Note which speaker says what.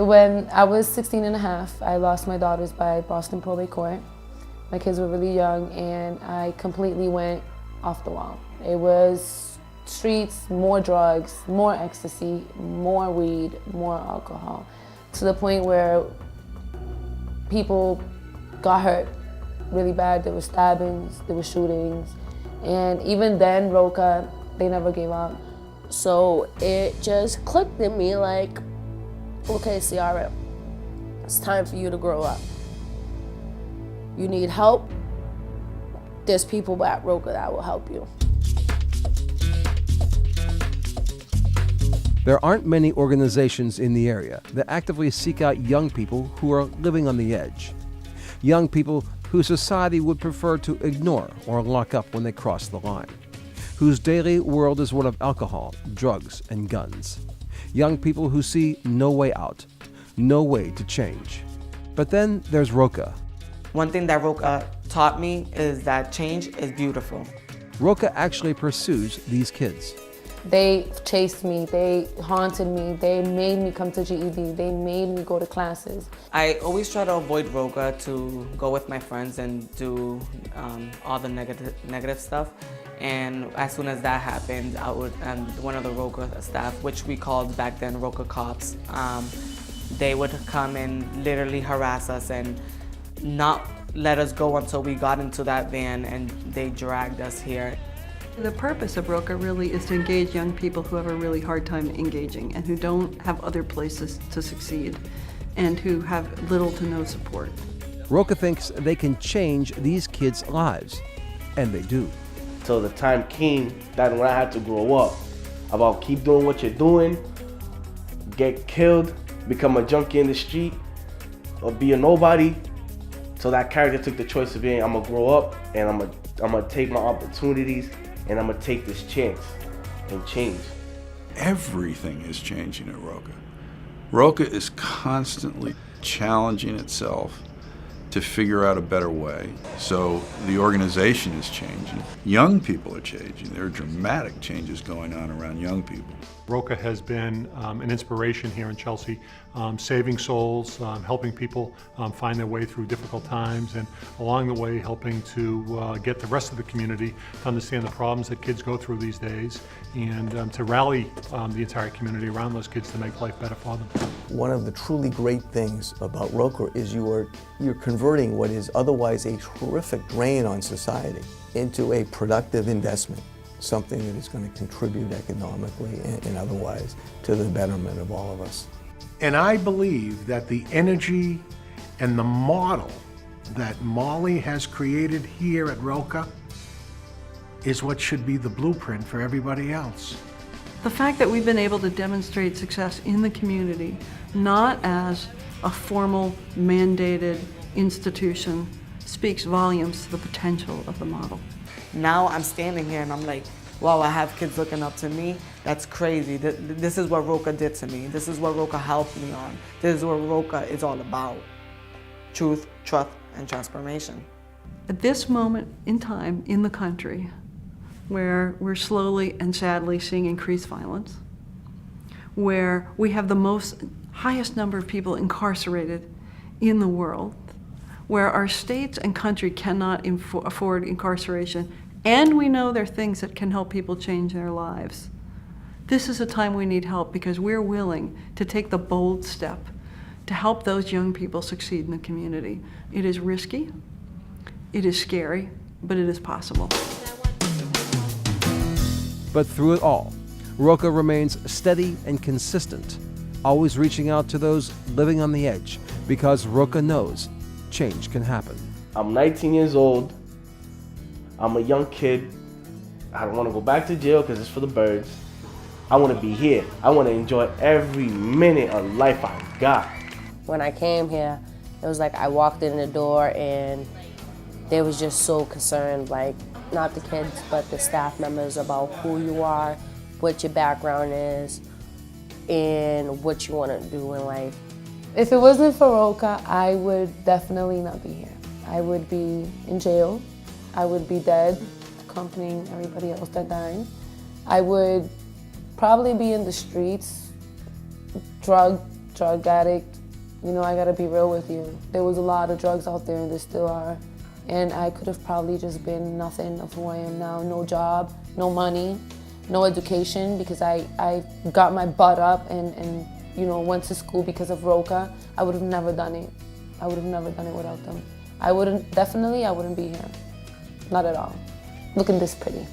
Speaker 1: When I was 16 and a half, I lost my daughters by Boston probate court. My kids were really young and I completely went off the wall. It was streets, more drugs, more ecstasy, more weed, more alcohol, to the point where people got hurt really bad. There were stabbings, there were shootings, and even then, Roca, they never gave up.
Speaker 2: So it just clicked in me like, okay, Ciara, it's time for you to grow up. You need help, there's people at Roca that will help you.
Speaker 3: There aren't many organizations in the area that actively seek out young people who are living on the edge. Young people who society would prefer to ignore or lock up when they cross the line. Whose daily world is one of alcohol, drugs, and guns. Young people who see no way out, no way to change. But then there's Roca.
Speaker 4: One thing that Roca taught me is that change is beautiful.
Speaker 3: Roca actually pursues these kids.
Speaker 1: They chased me, they haunted me, they made me come to GED, they made me go to classes.
Speaker 4: I always try to avoid Roca to go with my friends and do all the negative stuff. And as soon as that happened, one of the Roca staff, which we called back then Roca cops, they would come and literally harass us and not let us go until we got into that van, and they dragged us here.
Speaker 5: The purpose of Roca really is to engage young people who have a really hard time engaging and who don't have other places to succeed and who have little to no support.
Speaker 3: Roca thinks they can change these kids' lives, and they do.
Speaker 6: So the time came that when I had to grow up, about keep doing what you're doing, get killed, become a junkie in the street, or be a nobody. So that character took the choice of being, I'm gonna grow up and I'm gonna take my opportunities and I'm gonna take this chance and change.
Speaker 7: Everything is changing at Roca. Roca is constantly challenging itself to figure out a better way. So the organization is changing. Young people are changing. There are dramatic changes going on around young people.
Speaker 8: Roca has been an inspiration here in Chelsea, saving souls, helping people find their way through difficult times, and along the way helping to get the rest of the community to understand the problems that kids go through these days, and to rally the entire community around those kids to make life better for them.
Speaker 9: One of the truly great things about Roca is you're converting what is otherwise a terrific drain on society into a productive investment. Something that is going to contribute economically and otherwise to the betterment of all of us.
Speaker 10: And I believe that the energy and the model that Molly has created here at Roca is what should be the blueprint for everybody else.
Speaker 5: The fact that we've been able to demonstrate success in the community, not as a formal, mandated institution, speaks volumes to the potential of the model.
Speaker 4: Now I'm standing here and I'm like, wow, I have kids looking up to me. That's crazy. This is what Roca did to me. This is what Roca helped me on. This is what Roca is all about. Truth, trust, and transformation.
Speaker 5: At this moment in time in the country, where we're slowly and sadly seeing increased violence, where we have the highest number of people incarcerated in the world, where our states and country cannot afford incarceration, and we know there are things that can help people change their lives. This is a time we need help because we're willing to take the bold step to help those young people succeed in the community. It is risky, it is scary, but it is possible.
Speaker 3: But through it all, Roca remains steady and consistent, always reaching out to those living on the edge, because Roca knows change can happen.
Speaker 6: I'm 19 years old. I'm a young kid. I don't want to go back to jail because it's for the birds. I want to be here. I want to enjoy every minute of life I've got.
Speaker 2: When I came here, it was like I walked in the door and they was just so concerned, like not the kids, but the staff members, about who you are, what your background is, and what you want to do in life.
Speaker 1: If it wasn't for Roca, I would definitely not be here. I would be in jail. I would be dead, accompanying everybody else that died. I would probably be in the streets, drug drug addict, you know, I gotta be real with you. There was a lot of drugs out there, and there still are. And I could have probably just been nothing of who I am now. No job, no money, no education, because I got my butt up and you know, went to school because of Roca. I would have never done it. I would have never done it without them. I wouldn't be here. Not at all. Looking this pretty.